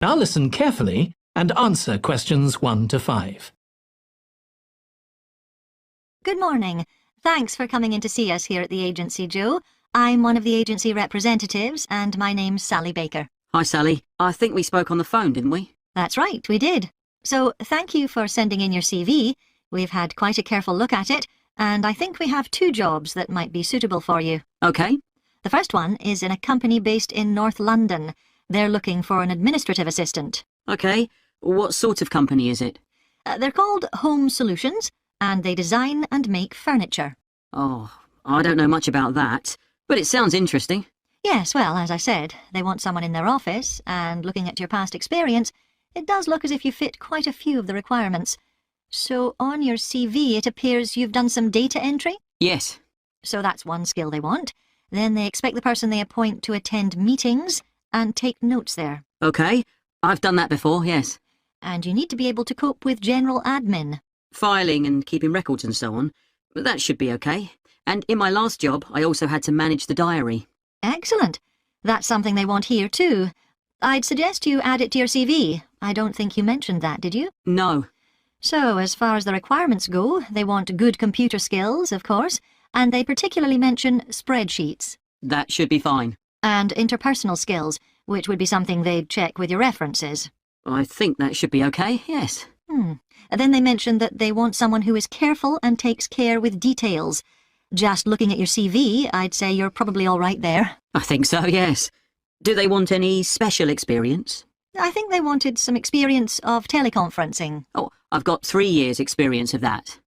Now listen carefully and answer questions 1 to 5. Good morning. Thanks for coming in to see us here at the agency, Joe. I'm one of the agency representatives and my name's Sally Baker. Hi, Sally. I think we spoke on the phone, didn't we? That's right, we did. So thank you for sending in your CV. We've had quite a careful look at it, and I think we have 2 jobs that might be suitable for you. Okay. The first one is in a company based in North London. They're looking for an administrative assistant. Okay. What sort of company is it? They're called Home Solutions, and they design and make furniture. Oh, I don't know much about that, but it sounds interesting. Yes, well, as I said, they want someone in their office, and looking at your past experience, it does look as if you fit quite a few of the requirements. So on your CV, it appears you've done some data entry? Yes. So that's one skill they want. Then they expect the person they appoint to attend meetings and take notes there. Okay. I've done that before, yes. And you need to be able to cope with general admin. Filing and keeping records and so on. That should be okay. And in my last job, I also had to manage the diary. Excellent. That's something they want here too. I'd suggest you add it to your CV. I don't think you mentioned that, did you? No. So, as far as the requirements go, they want good computer skills, of course, and they particularly mention spreadsheets. That should be fine. And interpersonal skills, which would be something they'd check with your references. I think that should be okay, yes. Then they mention that they want someone who is careful and takes care with details. Just looking at your CV, I'd say you're probably all right there. I think so, yes. Do they want any special experience? I think they wanted some experience of teleconferencing. Oh, I've got 3 years' experience of that.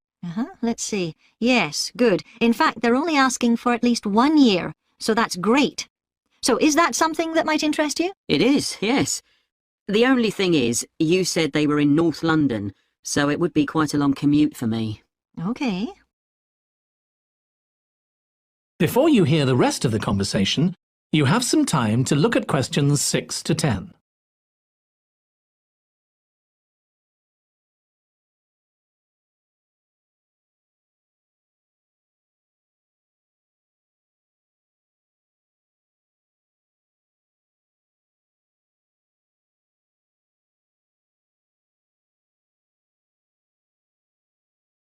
Let's see. Yes, good. In fact, they're only asking for at least 1 year, so that's great. So is that something that might interest you? It is, yes. The only thing is, you said they were in North London, so it would be quite a long commute for me. Okay. Before you hear the rest of the conversation, you have some time to look at questions 6 to 10.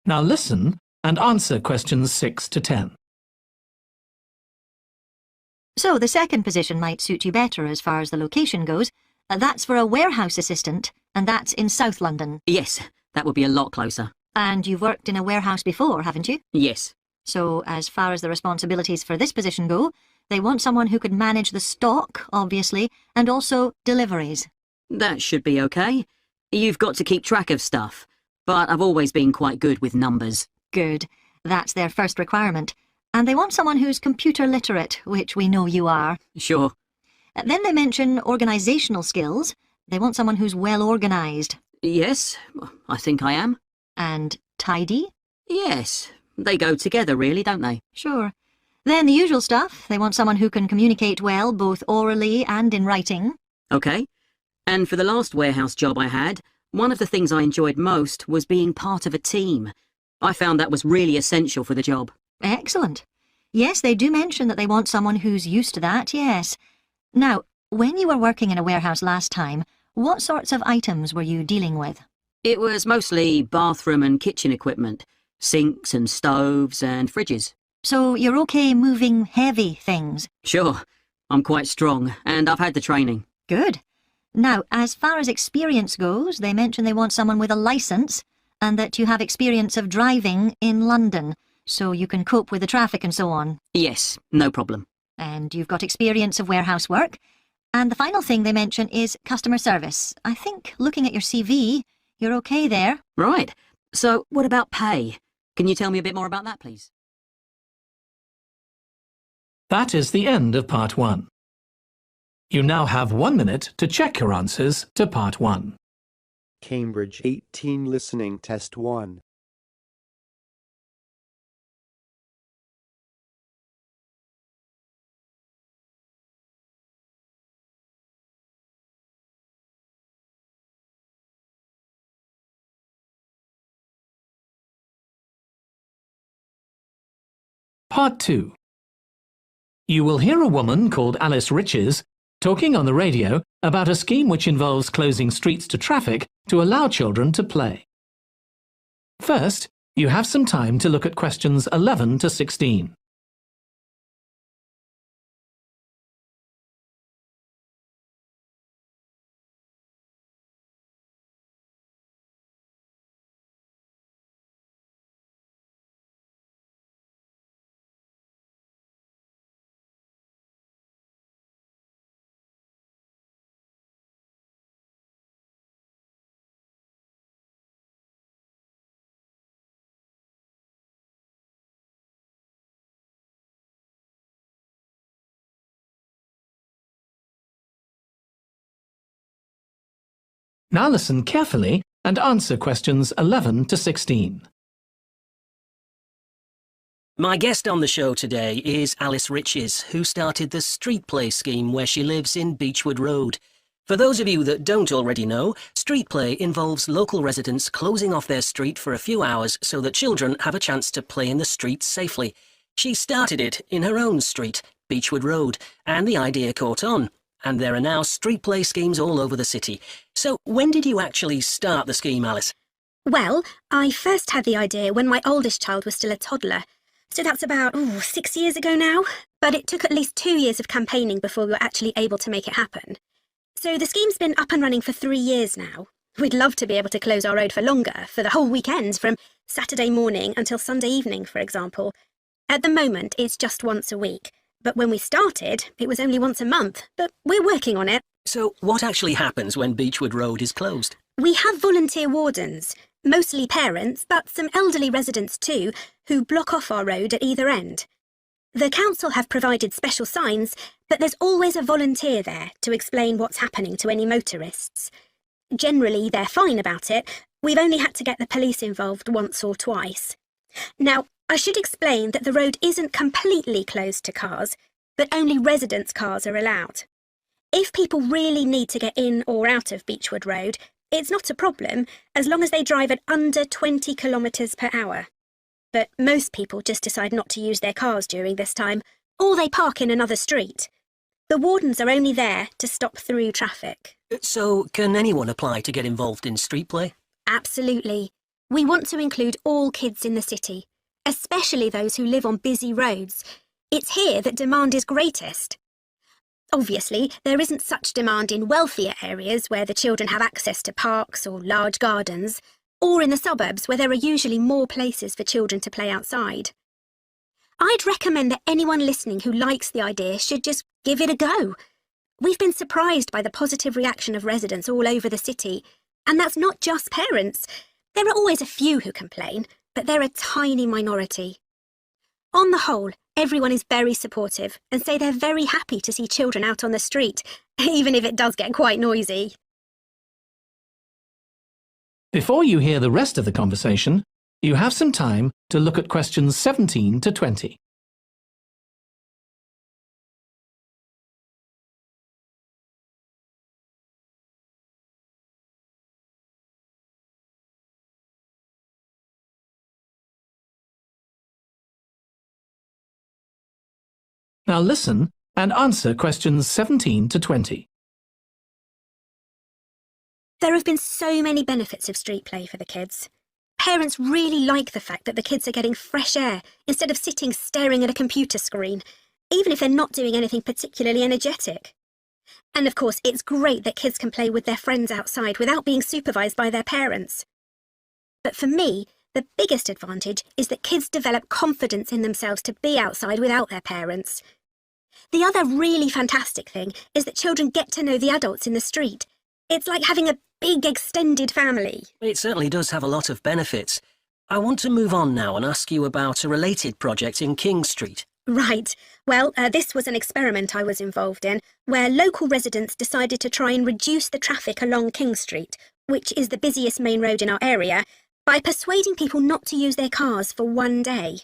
Now listen and answer questions 6 to 10. So the second position might suit you better as far as the location goes. That's for a warehouse assistant, and that's in South London. Yes, that would be a lot closer. And you've worked in a warehouse before, haven't you? Yes. So as far as the responsibilities for this position go, they want someone who could manage the stock, obviously, and also deliveries. That should be okay. You've got to keep track of stuff, but I've always been quite good with numbers. Good. That's their first requirement. And they want someone who's computer literate, which we know you are. Sure. Then they mention organisational skills. They want someone who's well organised. Yes, I think I am. And tidy? Yes, they go together really, don't they? Sure. Then the usual stuff. They want someone who can communicate well, both orally and in writing. Okay. And for the last warehouse job I had, one of the things I enjoyed most was being part of a team. I found that was really essential for the job. Excellent. Yes, they do mention that they want someone who's used to that, yes. Now, when you were working in a warehouse last time, what sorts of items were you dealing with? It was mostly bathroom and kitchen equipment, sinks and stoves and fridges. So you're okay moving heavy things? Sure. I'm quite strong, and I've had the training. Good. Now, as far as experience goes, they mention they want someone with a licence and that you have experience of driving in London, so you can cope with the traffic and so on. Yes, no problem. And you've got experience of warehouse work. And the final thing they mention is customer service. I think, looking at your CV, you're okay there. Right. So, what about pay? Can you tell me a bit more about that, please? That is the end of part 1. You now have 1 minute to check your answers to part 1. Cambridge-18 Listening Test 1. Part 2. You will hear a woman called Alice Riches talking on the radio about a scheme which involves closing streets to traffic to allow children to play. First, you have some time to look at questions 11 to 16. Now listen carefully and answer questions 11 to 16. My guest on the show today is Alice Riches, who started the Street Play scheme where she lives in Beechwood Road. For those of you that don't already know, Street Play involves local residents closing off their street for a few hours so that children have a chance to play in the street safely. She started it in her own street, Beechwood Road, and the idea caught on. And there are now street play schemes all over the city. So when did you actually start the scheme, Alice? Well, I first had the idea when my oldest child was still a toddler. So that's about 6 years ago now. But it took at least 2 years of campaigning before we were actually able to make it happen. So the scheme's been up and running for 3 years now. We'd love to be able to close our road for longer, for the whole weekend, from Saturday morning until Sunday evening, for example. At the moment, it's just once a week. But when we started, it was only once a month, but we're working on it. So what actually happens when Beechwood Road is closed? We have volunteer wardens, mostly parents, but some elderly residents too, who block off our road at either end. The council have provided special signs, but there's always a volunteer there to explain what's happening to any motorists. Generally, they're fine about it. We've only had to get the police involved once or twice. Now, I should explain that the road isn't completely closed to cars, but only residents' cars are allowed. If people really need to get in or out of Beechwood Road, it's not a problem as long as they drive at under 20 kilometres per hour. But most people just decide not to use their cars during this time, or they park in another street. The wardens are only there to stop through traffic. So can anyone apply to get involved in street play? Absolutely. We want to include all kids in the city, especially those who live on busy roads. It's here that demand is greatest. Obviously, there isn't such demand in wealthier areas where the children have access to parks or large gardens, or in the suburbs where there are usually more places for children to play outside. I'd recommend that anyone listening who likes the idea should just give it a go. We've been surprised by the positive reaction of residents all over the city, and that's not just parents. There are always a few who complain, but they're a tiny minority. On the whole, everyone is very supportive and say they're very happy to see children out on the street, even if it does get quite noisy. Before you hear the rest of the conversation, you have some time to look at questions 17 to 20. Now listen and answer questions 17 to 20. There have been so many benefits of street play for the kids. Parents really like the fact that the kids are getting fresh air instead of sitting staring at a computer screen, even if they're not doing anything particularly energetic. And of course, it's great that kids can play with their friends outside without being supervised by their parents. But for me, the biggest advantage is that kids develop confidence in themselves to be outside without their parents. The other really fantastic thing is that children get to know the adults in the street. It's like having a big extended family. It certainly does have a lot of benefits. I want to move on now and ask you about a related project in King Street. Right. Well, this was an experiment I was involved in, where local residents decided to try and reduce the traffic along King Street, which is the busiest main road in our area, by persuading people not to use their cars for one day.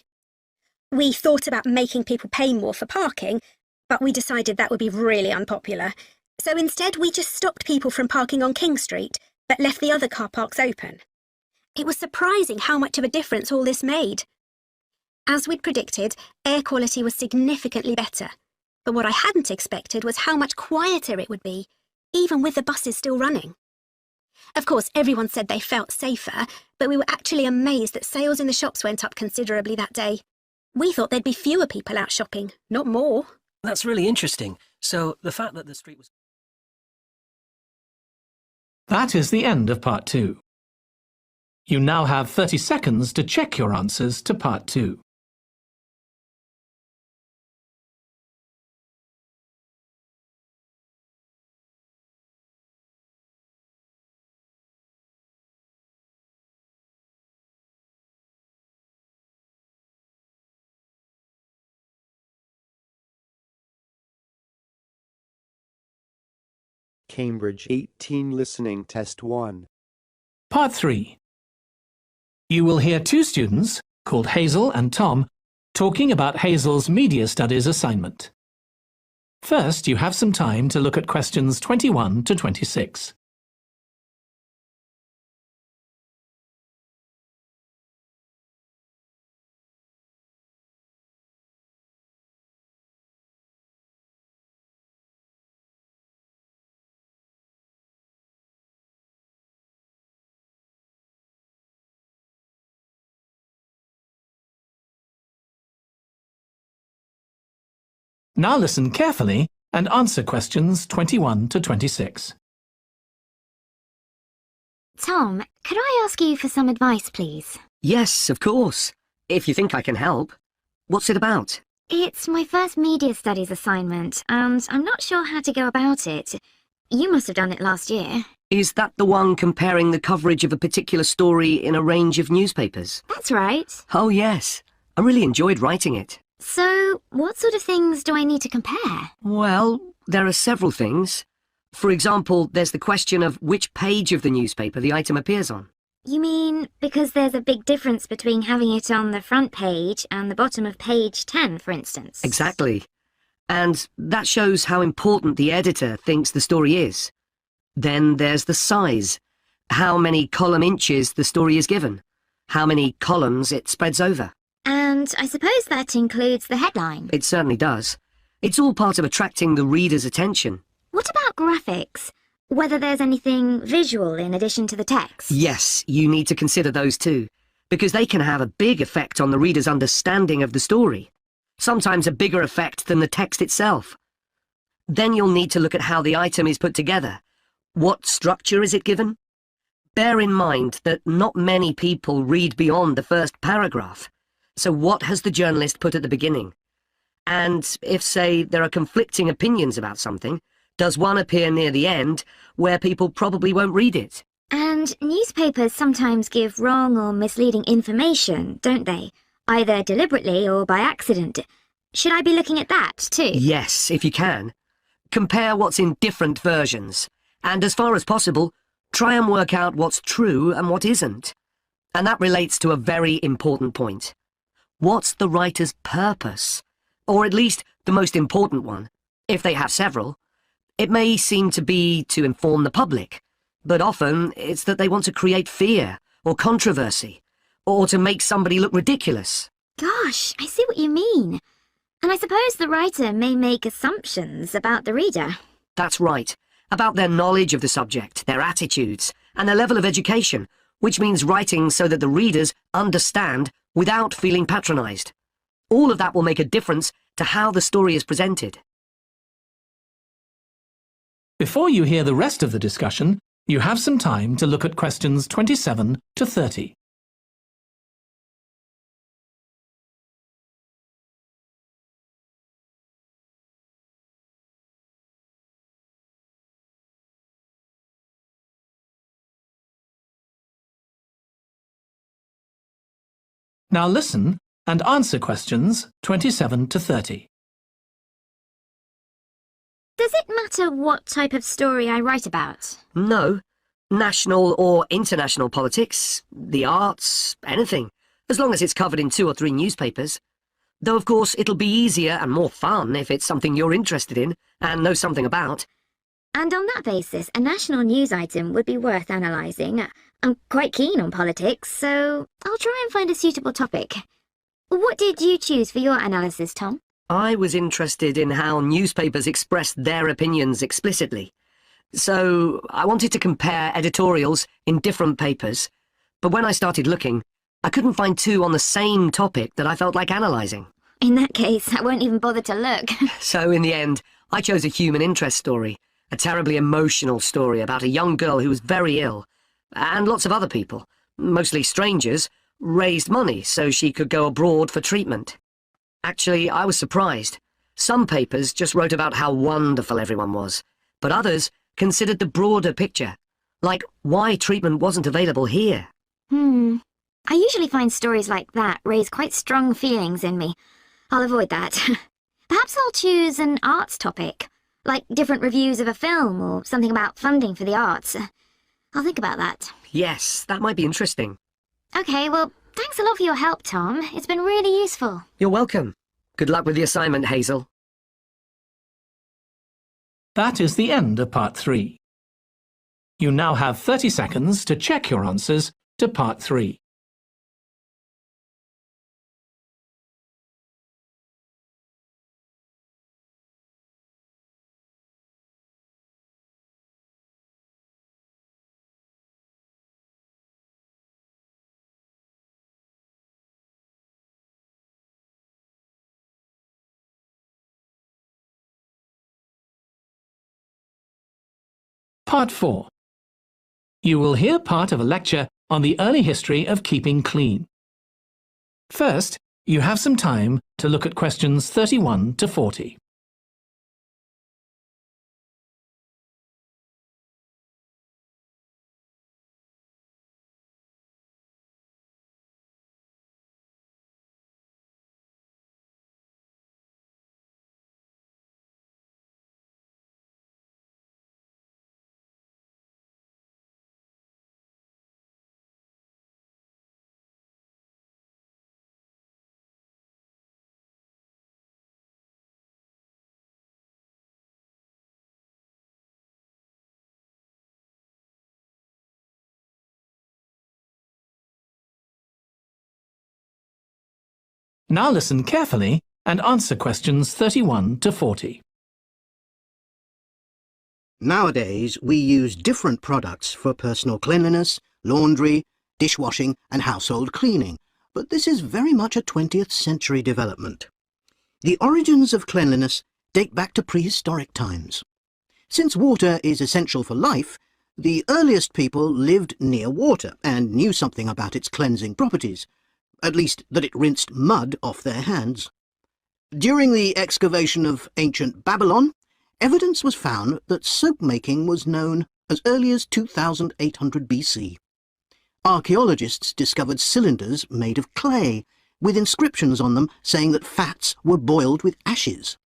We thought about making people pay more for parking, but we decided that would be really unpopular. So instead, we just stopped people from parking on King Street, but left the other car parks open. It was surprising how much of a difference all this made. As we'd predicted, air quality was significantly better, But what I hadn't expected was how much quieter it would be, even with the buses still running. Of course, everyone said they felt safer, but we were actually amazed that sales in the shops went up considerably that day. We thought there'd be fewer people out shopping, not more. That's really interesting. So the fact that the street was... That is the end of Part 2. You now have 30 seconds to check your answers to Part 2. Cambridge-18 Listening Test 1. Part 3. You will hear two students, called Hazel and Tom, talking about Hazel's Media Studies assignment. First, you have some time to look at questions 21 to 26. Now listen carefully and answer questions 21 to 26. Tom, could I ask you for some advice, please? Yes, of course. If you think I can help. What's it about? It's my first media studies assignment, and I'm not sure how to go about it. You must have done it last year. Is that the one comparing the coverage of a particular story in a range of newspapers? That's right. Oh, yes. I really enjoyed writing it. So, what sort of things do I need to compare? Well, there are several things. For example, there's the question of which page of the newspaper the item appears on. You mean because there's a big difference between having it on the front page and the bottom of page 10, for instance? Exactly. And that shows how important the editor thinks the story is. Then there's the size. How many column inches the story is given. How many columns it spreads over. And I suppose that includes the headline. It certainly does. It's all part of attracting the reader's attention. What about graphics? Whether there's anything visual in addition to the text? Yes, you need to consider those too, because they can have a big effect on the reader's understanding of the story. Sometimes a bigger effect than the text itself. Then you'll need to look at how the item is put together. What structure is it given? Bear in mind that not many people read beyond the first paragraph. So what has the journalist put at the beginning? And if, say, there are conflicting opinions about something, does one appear near the end where people probably won't read it? And newspapers sometimes give wrong or misleading information, don't they? Either deliberately or by accident. Should I be looking at that too? Yes, if you can. Compare what's in different versions. And as far as possible, try and work out what's true and what isn't. And that relates to a very important point. What's the writer's purpose? Or at least the most important one, if they have several. It may seem to be to inform the public, but often it's that they want to create fear or controversy, or to make somebody look ridiculous. Gosh, I see what you mean. And I suppose the writer may make assumptions about the reader. That's right, about their knowledge of the subject, their attitudes, and their level of education, which means writing so that the readers understand without feeling patronised. All of that will make a difference to how the story is presented. Before you hear the rest of the discussion, you have some time to look at questions 27 to 30. Now listen and answer questions 27 to 30. Does it matter what type of story I write about? No. National or international politics, the arts, anything, as long as it's covered in 2 or 3 newspapers. Though, of course, it'll be easier and more fun if it's something you're interested in and know something about. And on that basis, a national news item would be worth analysing. I'm quite keen on politics, so I'll try and find a suitable topic. What did you choose for your analysis, Tom? I was interested in how newspapers expressed their opinions explicitly. So I wanted to compare editorials in different papers, but when I started looking, I couldn't find two on the same topic that I felt like analysing. In that case, I won't even bother to look. So in the end, I chose a human interest story, a terribly emotional story about a young girl who was very ill, and lots of other people, mostly strangers, raised money so she could go abroad for treatment. Actually, I was surprised. Some papers just wrote about how wonderful everyone was, but others considered the broader picture, like why treatment wasn't available here. I usually find stories like that raise quite strong feelings in me. I'll avoid that. Perhaps I'll choose an arts topic, like different reviews of a film or something about funding for the arts. I'll think about that. Yes, that might be interesting. Okay, well, thanks a lot for your help, Tom. It's been really useful. You're welcome. Good luck with the assignment, Hazel. That is the end of Part 3. You now have 30 seconds to check your answers to Part 3. Part 4. You will hear part of a lecture on the early history of keeping clean. First, you have some time to look at questions 31 to 40. Now listen carefully and answer questions 31 to 40. Nowadays, we use different products for personal cleanliness, laundry, dishwashing and household cleaning, but this is very much a 20th century development. The origins of cleanliness date back to prehistoric times. Since water is essential for life, the earliest people lived near water and knew something about its cleansing properties, at least that it rinsed mud off their hands. During the excavation of ancient Babylon, evidence was found that soap making was known as early as 2800 BC. Archaeologists discovered cylinders made of clay, with inscriptions on them saying that fats were boiled with ashes.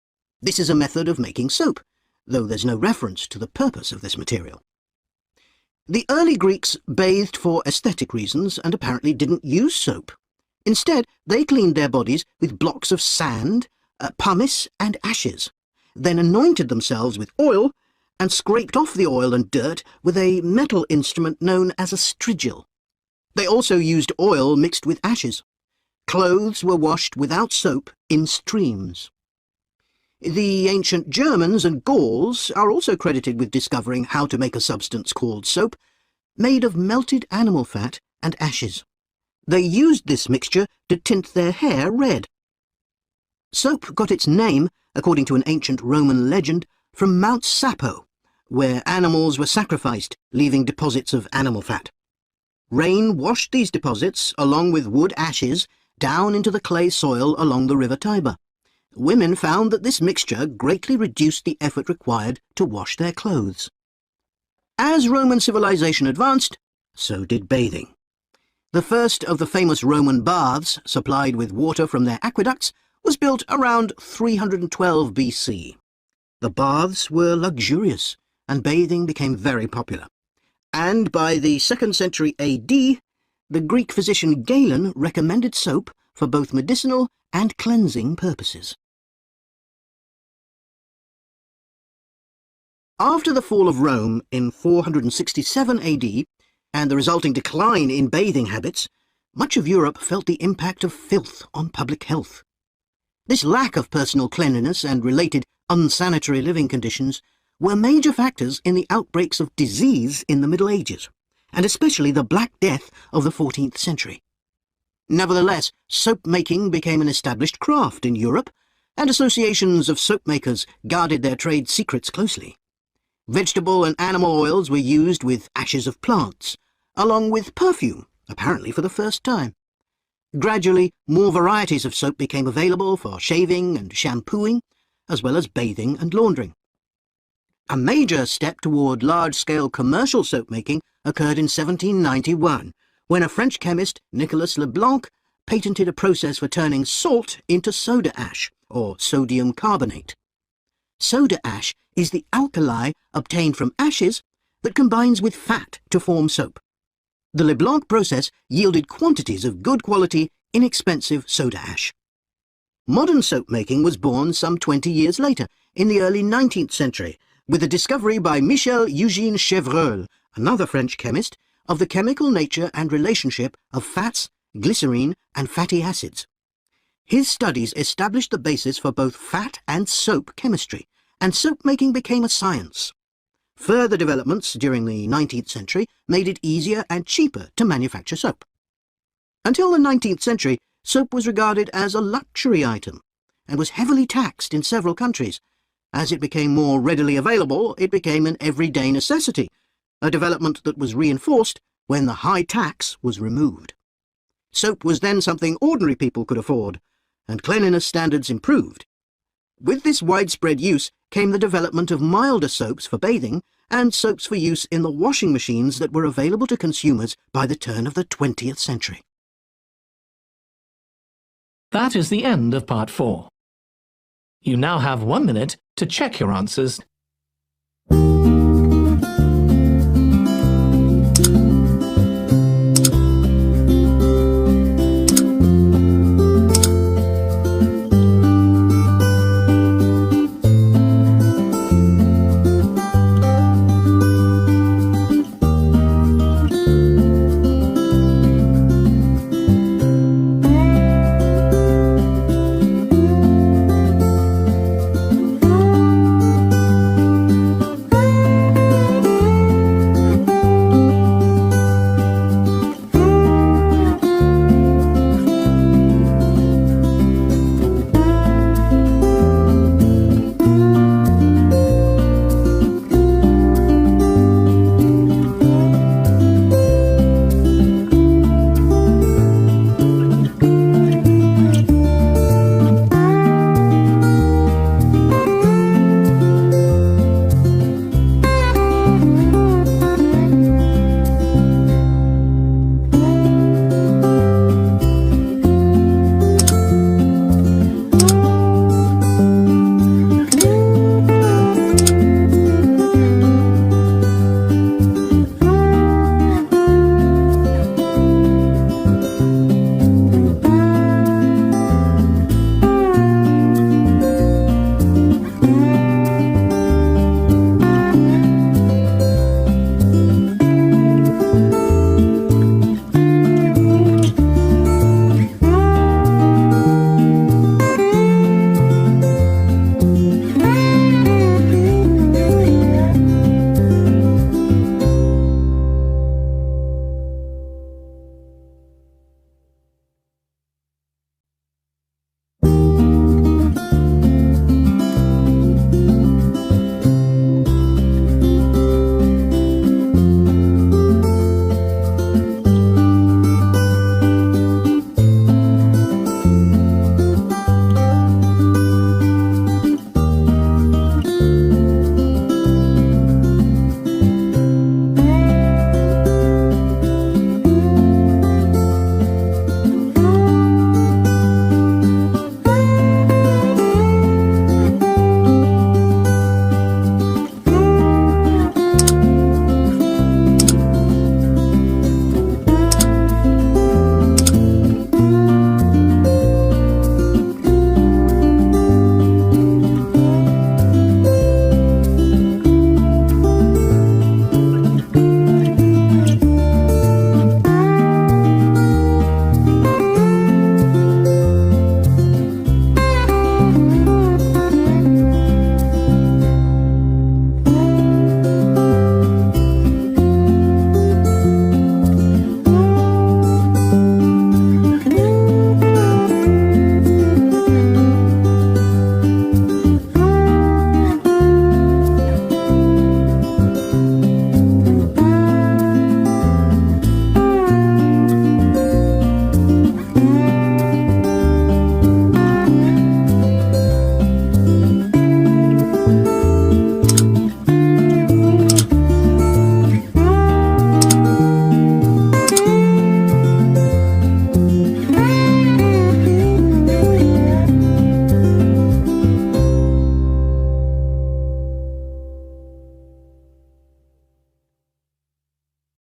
This is a method of making soap, though there's no reference to the purpose of this material. The early Greeks bathed for aesthetic reasons and apparently didn't use soap. Instead, they cleaned their bodies with blocks of sand, pumice and ashes, then anointed themselves with oil and scraped off the oil and dirt with a metal instrument known as a strigil. They also used oil mixed with ashes. Clothes were washed without soap in streams. The ancient Germans and Gauls are also credited with discovering how to make a substance called soap, made of melted animal fat and ashes. They used this mixture to tint their hair red. Soap got its name, according to an ancient Roman legend, from Mount Sapo, where animals were sacrificed, leaving deposits of animal fat. Rain washed these deposits, along with wood ashes, down into the clay soil along the River Tiber. Women found that this mixture greatly reduced the effort required to wash their clothes. As Roman civilization advanced, so did bathing. The first of the famous Roman baths, supplied with water from their aqueducts, was built around 312 BC. The baths were luxurious, and bathing became very popular. And by the 2nd century AD, the Greek physician Galen recommended soap for both medicinal and cleansing purposes. After the fall of Rome in 467 AD, and the resulting decline in bathing habits, much of Europe felt the impact of filth on public health. This lack of personal cleanliness and related unsanitary living conditions were major factors in the outbreaks of disease in the Middle Ages, and especially the Black Death of the 14th century. Nevertheless, soap making became an established craft in Europe, and associations of soap makers guarded their trade secrets closely. Vegetable and animal oils were used with ashes of plants, along with perfume, apparently for the first time. Gradually, more varieties of soap became available for shaving and shampooing, as well as bathing and laundering. A major step toward large-scale commercial soap making occurred in 1791, when a French chemist, Nicolas Leblanc, patented a process for turning salt into soda ash, or sodium carbonate. Soda ash is the alkali obtained from ashes that combines with fat to form soap. The Leblanc process yielded quantities of good quality, inexpensive soda ash. Modern soap making was born some 20 years later, in the early 19th century, with the discovery by Michel Eugène Chevreul, another French chemist, of the chemical nature and relationship of fats, glycerine, and fatty acids. His studies established the basis for both fat and soap chemistry, and soap making became a science. Further developments during the 19th century made it easier and cheaper to manufacture soap. Until the 19th century, soap was regarded as a luxury item, and was heavily taxed in several countries. As it became more readily available, it became an everyday necessity, a development that was reinforced when the high tax was removed. Soap was then something ordinary people could afford, and cleanliness standards improved. With this widespread use came the development of milder soaps for bathing and soaps for use in the washing machines that were available to consumers by the turn of the 20th century. That is the end of part 4. You now have 1 minute to check your answers